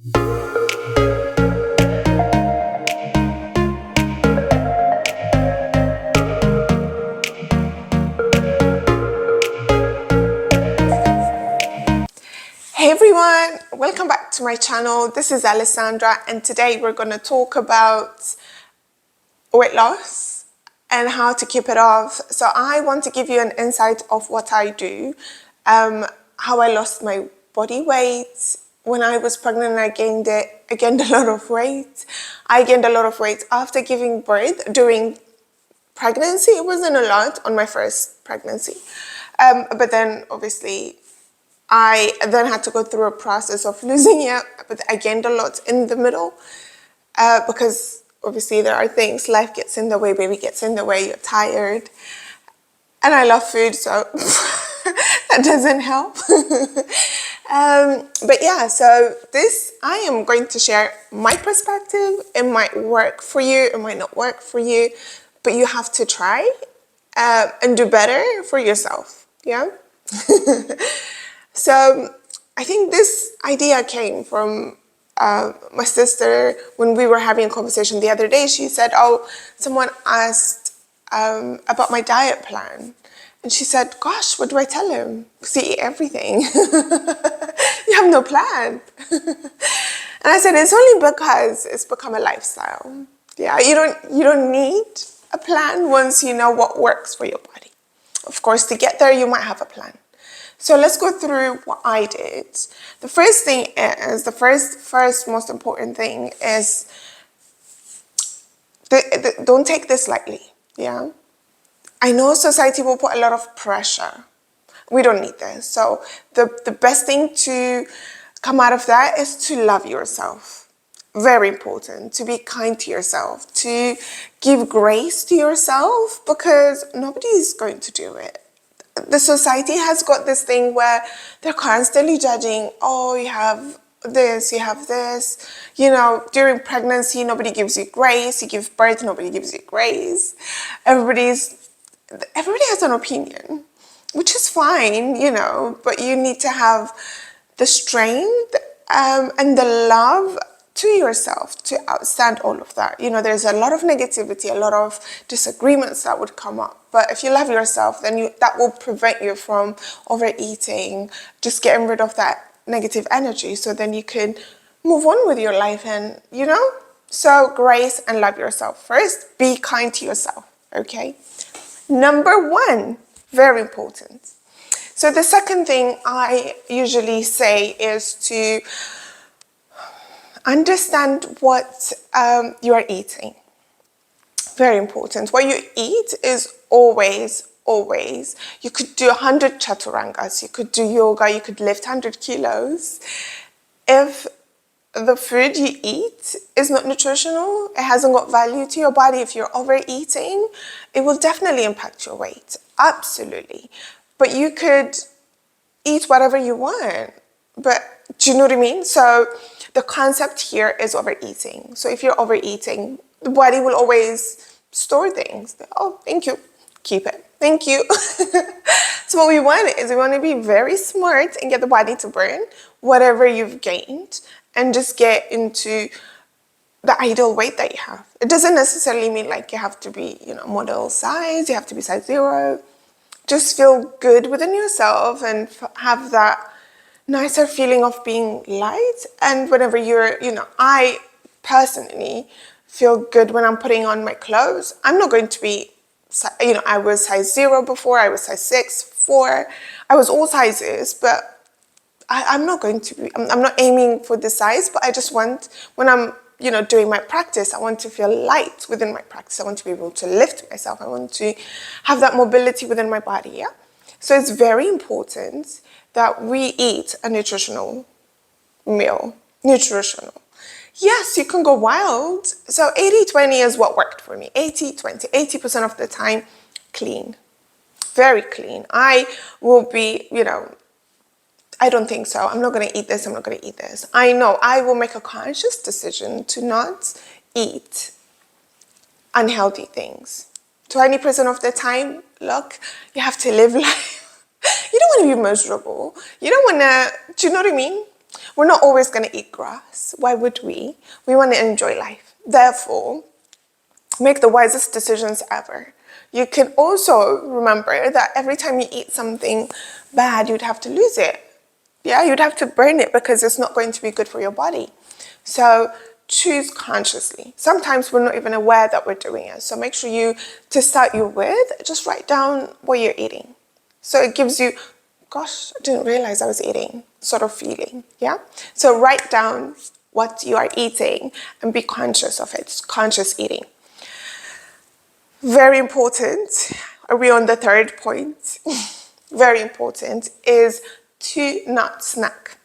Hey everyone, welcome back to my channel. This is Alessandra, and today we're going to talk about weight loss and how to keep it off. So I want to give you an insight of what I do, how I lost my body weight. When I was pregnant, I gained a lot of weight. I gained a lot of weight after giving birth. During pregnancy, it wasn't a lot on my first pregnancy. But then obviously I then had to go through a process of losing it, but I gained a lot in the middle because obviously there are things, life gets in the way, baby gets in the way, you're tired. And I love food, so that doesn't help. But yeah, so I am going to share my perspective. It might work for you, it might not work for you, but you have to try and do better for yourself, yeah? So I think this idea came from my sister when we were having a conversation the other day. She said, oh, someone asked about my diet plan. And she said, gosh, what do I tell him? Because you eat everything. You have no plan. And I said, it's only because it's become a lifestyle. Yeah, you don't need a plan once you know what works for your body. Of course, to get there, you might have a plan. So let's go through what I did. The first thing is, the first most important thing is, don't take this lightly, yeah? I know society will put a lot of pressure. We don't need this. So the best thing to come out of that is to love yourself. Very important, to be kind to yourself, to give grace to yourself, because nobody is going to do it. The society has got this thing where they're constantly judging, oh, you have this, you have this. You know, during pregnancy, nobody gives you grace. You give birth, nobody gives you grace. Everybody has an opinion, which is fine, you know, but you need to have the strength and the love to yourself to outstand all of that. You know, there's a lot of negativity, a lot of disagreements that would come up. But if you love yourself, then that will prevent you from overeating, just getting rid of that negative energy. So then you can move on with your life and, you know, so grace and love yourself first. Be kind to yourself, okay? Number one, very important. So the second thing I usually say is to understand what you are eating. Very important. What you eat is always. You could do 100 chaturangas, you could do yoga, you could lift 100 kilos. If the food you eat is not nutritional, it hasn't got value to your body, if you're overeating, it will definitely impact your weight. Absolutely. But you could eat whatever you want. But do you know what I mean? So the concept here is overeating. So if you're overeating, the body will always store things. Oh, thank you. Keep it. Thank you. So what we want is we want to be very smart and get the body to burn whatever you've gained and just get into the ideal weight that you have. It doesn't necessarily mean like you have to be, you know, model size, you have to be size 0. Just feel good within yourself and have that nicer feeling of being light. And whenever you're, you know, I personally feel good when I'm putting on my clothes. I'm not going to be, you know, I was size 0 before, I was size 6, 4. I was all sizes, but I'm not going to be, I'm not aiming for the size, but I just want, when I'm, you know, doing my practice, I want to feel light within my practice. I want to be able to lift myself. I want to have that mobility within my body, yeah? So it's very important that we eat a nutritional meal. Nutritional. Yes, you can go wild. So 80-20 is what worked for me. 80-20. 80% of the time, clean. Very clean. I will be, you know, I don't think so. I'm not going to eat this. I'm not going to eat this. I know I will make a conscious decision to not eat unhealthy things. 20% of the time, look, you have to live life. You don't want to be miserable. You don't want to, do you know what I mean? We're not always going to eat grass. Why would we? We want to enjoy life. Therefore, make the wisest decisions ever. You can also remember that every time you eat something bad, you'd have to lose it. Yeah, you'd have to burn it because it's not going to be good for your body. So choose consciously. Sometimes we're not even aware that we're doing it. So make sure you, to start you with, just write down what you're eating. So it gives you, gosh, I didn't realize I was eating sort of feeling. Yeah. So write down what you are eating and be conscious of it. Conscious eating. Very important. Are we on the third point? Very important is to not snack.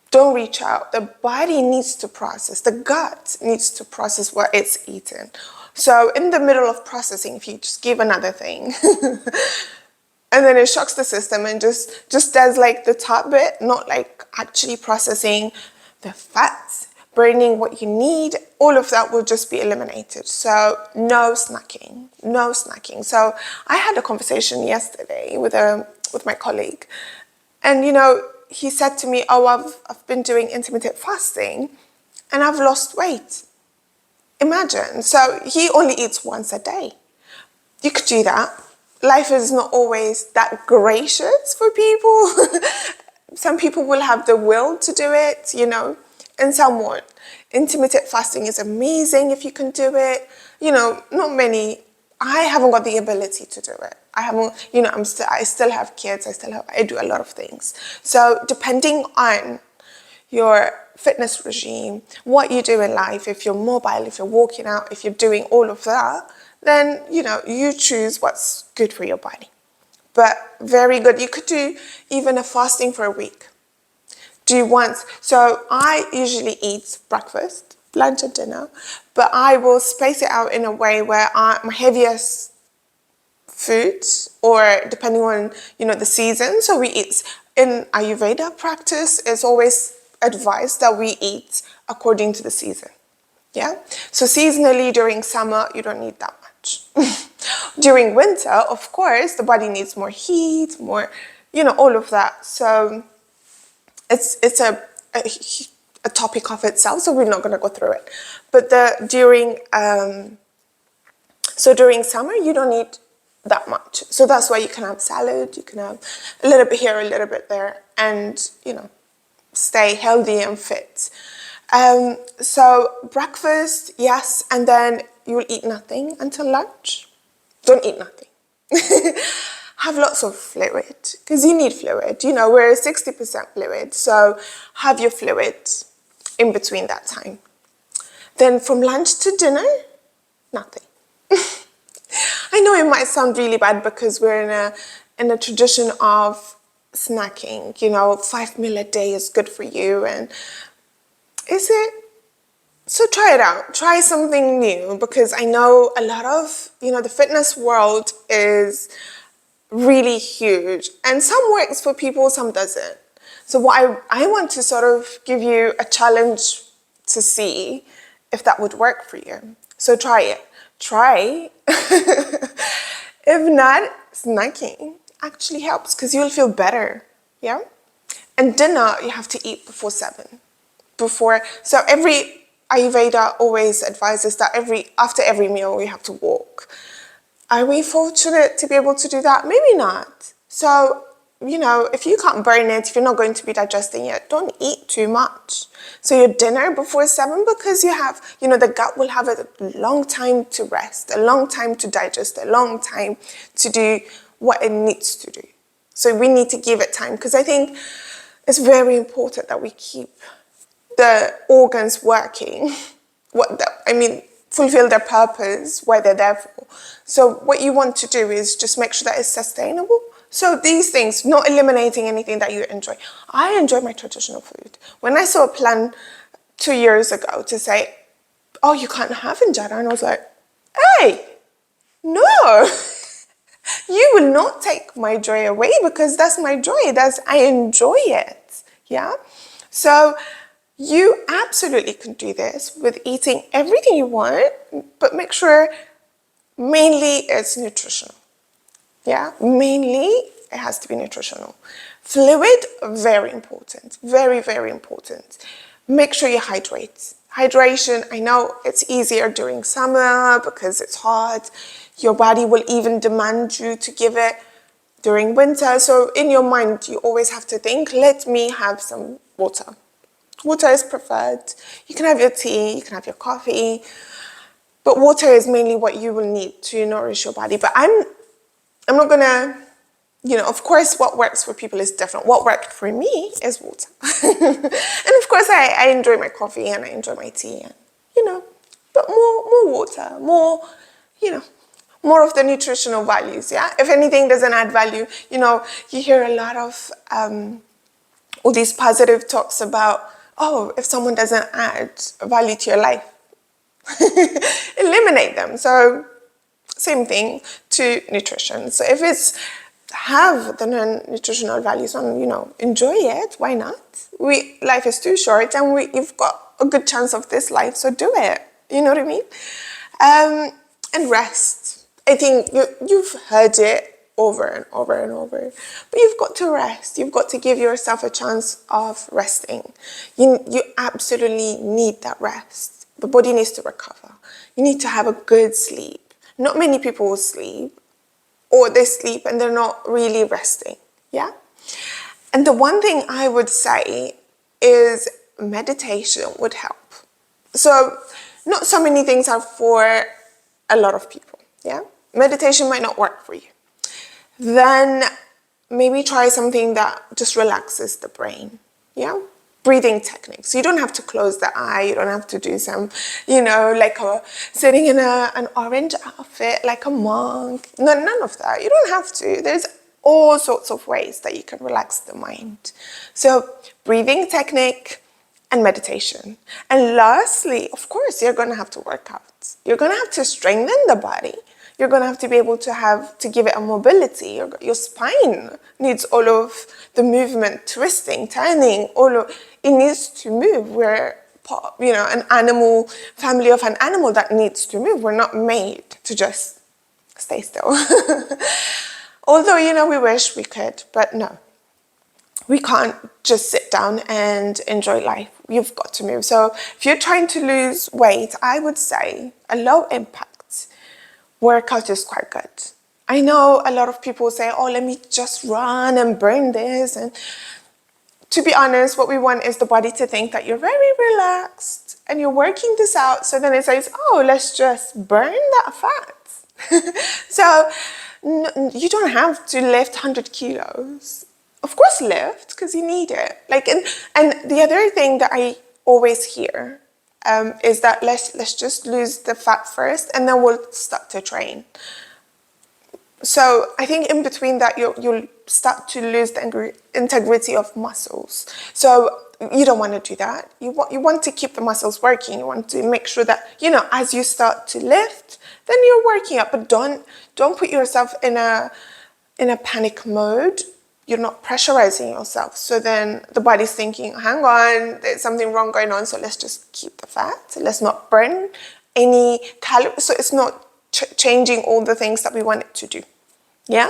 Don't reach out. The body needs to process. The gut needs to process what it's eaten. So in the middle of processing, if you just give another thing, and then it shocks the system and just does like the top bit, not like actually processing the fats, burning what you need, all of that will just be eliminated. So no snacking, no snacking. So I had a conversation yesterday with my colleague, and he said to me, oh, I've been doing intermittent fasting and I've lost weight. Imagine. So he only eats once a day. You could do that. Life is not always that gracious for people. Some people will have the will to do it, and some won't. Intermittent fasting is amazing if you can do it. Not many. I haven't got the ability to do it. I haven't, I still have kids. I do a lot of things. So depending on your fitness regime, what you do in life, if you're mobile, if you're walking out, if you're doing all of that, then, you choose what's good for your body. But very good. You could do even a fasting for a week. Do once. So I usually eat breakfast, lunch and dinner, but I will space it out in a way where my heaviest foods, or depending on, the season. So we eat, in Ayurveda practice, it's always advised that we eat according to the season. Yeah. So seasonally during summer, you don't need that much. During winter, of course, the body needs more heat, more, all of that. So it's a topic of itself, so we're not going to go through it. But during summer, you don't need that much. So that's why you can have salad, you can have a little bit here, a little bit there, and, stay healthy and fit. So breakfast, yes, and then you'll eat nothing until lunch. Don't eat nothing. Have lots of fluid, because you need fluid. We're 60% fluid, so have your fluid in between that time. Then from lunch to dinner, nothing. I know it might sound really bad because we're in a tradition of snacking. 5 meals a day is good for you, and is it? So try it out. Try something new, because I know a lot of, the fitness world is really huge, and some works for people, some doesn't. So what I want to sort of give you a challenge to see if that would work for you. So try it. Try. If not, snacking actually helps because you'll feel better. Yeah. And dinner you have to eat before 7. So every Ayurveda always advises that after every meal we have to walk. Are we fortunate to be able to do that? Maybe not. So, if you can't burn it, if you're not going to be digesting it, don't eat too much. So your dinner before 7, because you have, the gut will have a long time to rest, a long time to digest, a long time to do what it needs to do. So we need to give it time, because I think it's very important that we keep the organs working, fulfill their purpose, why they're there for. So what you want to do is just make sure that it's sustainable. So these things, not eliminating anything that you enjoy. I enjoy my traditional food. When I saw a plan 2 years ago to say, oh, you can't have injera, and I was like, hey, no, you will not take my joy away, because that's my joy. I enjoy it. Yeah. So you absolutely can do this with eating everything you want, but make sure mainly it's nutritional. Yeah, mainly it has to be nutritional. Fluid, very important. Very, very important. Make sure you hydrate. Hydration, I know it's easier during summer because it's hot. Your body will even demand you to give it during winter. So in your mind, you always have to think, let me have some water. Water is preferred. You can have your tea, you can have your coffee, but water is mainly what you will need to nourish your body. But I'm not gonna, of course, what works for people is different. What worked for me is water. And of course, I enjoy my coffee and I enjoy my tea, and, but more water, more of the nutritional values, yeah? If anything doesn't add value, you hear a lot of all these positive talks about, oh, if someone doesn't add value to your life, eliminate them. So same thing to nutrition. So if it's have the nutritional values on, enjoy it, why not? Life is too short and you've got a good chance of this life, so do it. You know what I mean? And rest. I think you've heard it over and over and over, but you've got to rest. You've got to give yourself a chance of resting. You absolutely need that rest. The body needs to recover. You need to have a good sleep. Not many people will sleep, or they sleep and they're not really resting, yeah? And the one thing I would say is meditation would help. So not so many things are for a lot of people, yeah? Meditation might not work for you. Then maybe try something that just relaxes the brain, yeah? Breathing techniques. You don't have to close the eye. You don't have to do some, like sitting in an orange outfit like a monk. No, none of that. You don't have to. There's all sorts of ways that you can relax the mind. So breathing technique and meditation. And lastly, of course, you're going to have to work out. You're going to have to strengthen the body. You're going to have to be able to give it a mobility. Your spine needs all of the movement, twisting, turning, it needs to move. We're, an animal, family of an animal that needs to move. We're not made to just stay still. Although, we wish we could, but no. We can't just sit down and enjoy life. You've got to move. So if you're trying to lose weight, I would say a low impact workout is quite good. I know a lot of people say, oh, let me just run and burn this. And to be honest, what we want is the body to think that you're very relaxed and you're working this out. So then it says, oh, let's just burn that fat. So you don't have to lift 100 kilos. Of course lift, because you need it. And the other thing that I always hear is that let's just lose the fat first and then we'll start to train. So I think in between that you'll start to lose the integrity of muscles. So you don't want to do that. You want to keep the muscles working. You want to make sure that, as you start to lift, then you're working up. But don't put yourself in a panic mode. You're not pressurizing yourself. So then the body's thinking, hang on, there's something wrong going on, so let's just keep the fat. Let's not burn any calories. So it's not changing all the things that we want it to do. Yeah?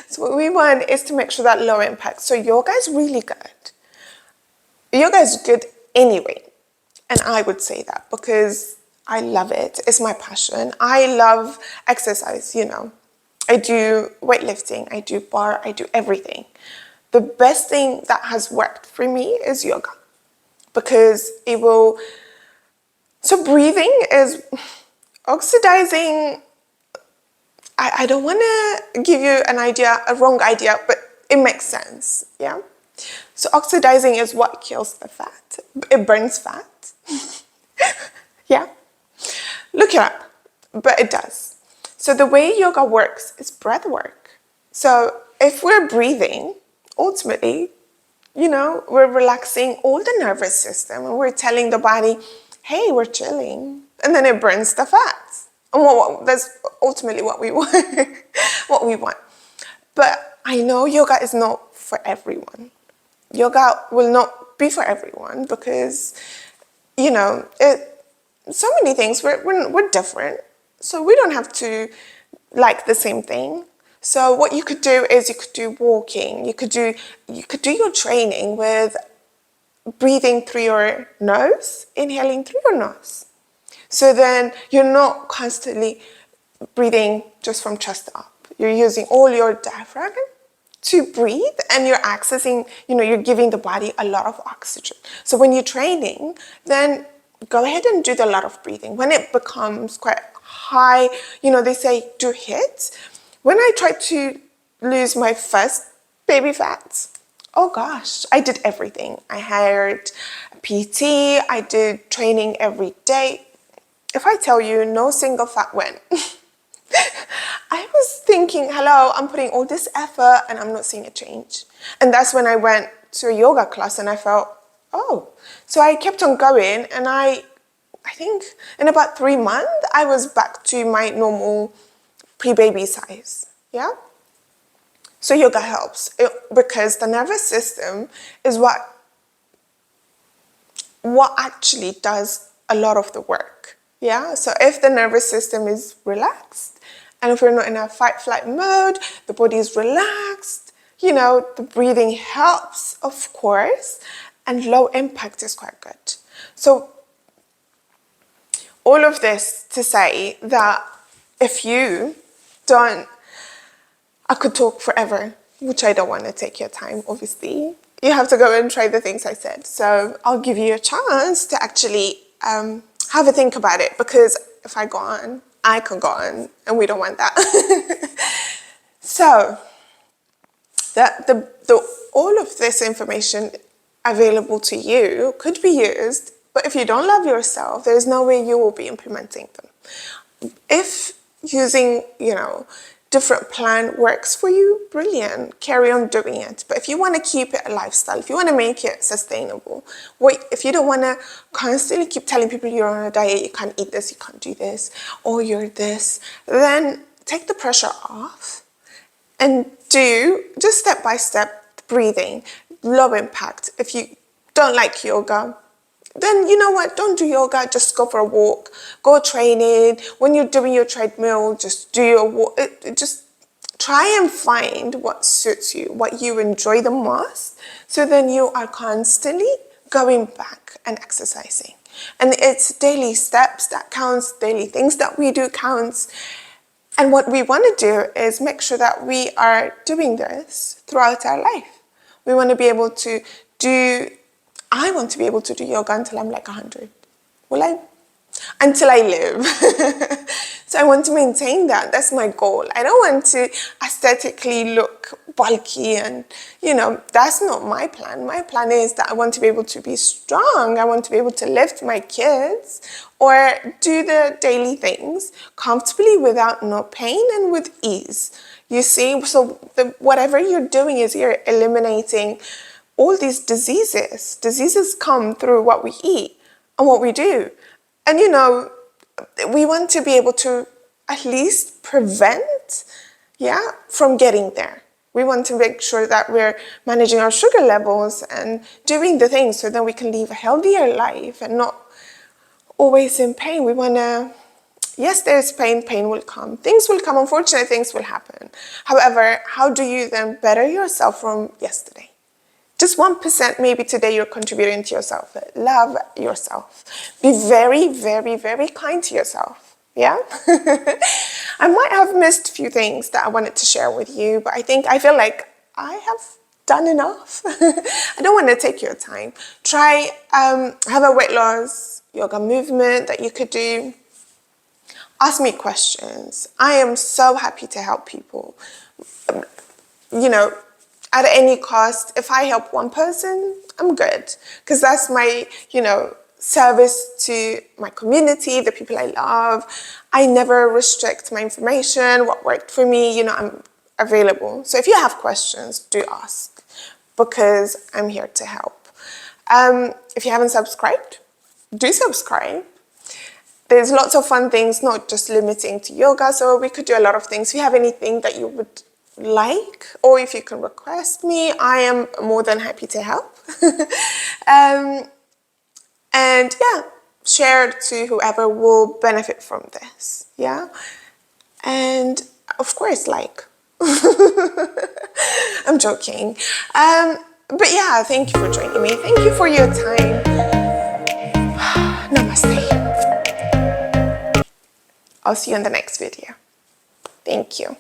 So what we want is to make sure that low impact. So yoga is really good. Yoga is good anyway. And I would say that because I love it. It's my passion. I love exercise, I do weightlifting, I do bar, I do everything. The best thing that has worked for me is yoga because so breathing is oxidizing. I don't want to give you a wrong idea, but it makes sense, yeah? So oxidizing is what kills the fat. It burns fat, yeah? Look it up, but it does. So the way yoga works is breath work. So if we're breathing, ultimately, we're relaxing all the nervous system and we're telling the body, hey, we're chilling. And then it burns the fats. And that's ultimately what we want. But I know yoga is not for everyone. Yoga will not be for everyone because, so many things, we're different. So we don't have to like the same thing. So what you could do is you could do walking. You could do your training with breathing through your nose, inhaling through your nose. So then you're not constantly breathing just from chest up. You're using all your diaphragm to breathe, and you're accessing, you're giving the body a lot of oxygen. So when you're training, then go ahead and do the lot of breathing. When it becomes quite high, they say do HIIT. When I tried to lose my first baby fat, oh gosh, I did everything. I hired a PT, I did training every day. If I tell you, no single fat went. I was thinking, hello, I'm putting all this effort and I'm not seeing a change. And that's when I went to a yoga class and I felt, oh. So I kept on going, and I think in about 3 months, I was back to my normal pre-baby size, yeah? So yoga helps because the nervous system is what actually does a lot of the work, yeah? So if the nervous system is relaxed, and if we're not in a fight-flight mode, the body is relaxed, the breathing helps, of course, and low impact is quite good. So all of this to say that if you don't, I could talk forever, which I don't want to take your time, obviously. You have to go and try the things I said. So I'll give you a chance to actually have a think about it, because if I go on, I can go on, and we don't want that. So all of this information available to you could be used, but if you don't love yourself, there's no way you will be implementing them. If using, different plan works for you, brilliant, carry on doing it. But if you want to keep it a lifestyle, if you want to make it sustainable, if you don't want to constantly keep telling people you're on a diet, you can't eat this, you can't do this, or you're this, then take the pressure off and do just step by step breathing, low impact. If you don't like yoga, then you know what, don't do yoga, just go for a walk, go training. When you're doing your treadmill, just do your walk. Just try and find what suits you, what you enjoy the most, so then you are constantly going back and exercising. And it's daily steps that counts, daily things that we do counts. And what we want to do is make sure that we are doing this throughout our life. We want to be able to I want to be able to do yoga until I'm like 100. Will I? Until I live. So I want to maintain that. That's my goal. I don't want to aesthetically look bulky and, that's not my plan. My plan is that I want to be able to be strong. I want to be able to lift my kids or do the daily things comfortably without no pain and with ease. You see, so whatever you're doing is you're eliminating all these diseases. Diseases come through what we eat and what we do. And we want to be able to at least prevent, from getting there. We want to make sure that we're managing our sugar levels and doing the things so that we can live a healthier life and not always in pain. We want to, yes, there's pain, pain will come. Things will come, unfortunate things will happen. However, how do you then better yourself from yesterday? Just 1% maybe today you're contributing to yourself. Love yourself. Be very, very, very kind to yourself. Yeah? I might have missed a few things that I wanted to share with you, but I feel like I have done enough. I don't want to take your time. Try, have a weight loss yoga movement that you could do. Ask me questions. I am so happy to help people. At any cost, if I help one person, I'm good. Because that's my, service to my community, the people I love. I never restrict my information, what worked for me, I'm available. So if you have questions, do ask, because I'm here to help. If you haven't subscribed, do subscribe. There's lots of fun things, not just limiting to yoga, so we could do a lot of things. If you have anything that you would like, or if you can request me, I am more than happy to help. And share it to whoever will benefit from this, and of course, like, I'm joking. But yeah, thank you for joining me. Thank you for your time. Namaste. I'll see you in the next video. Thank you.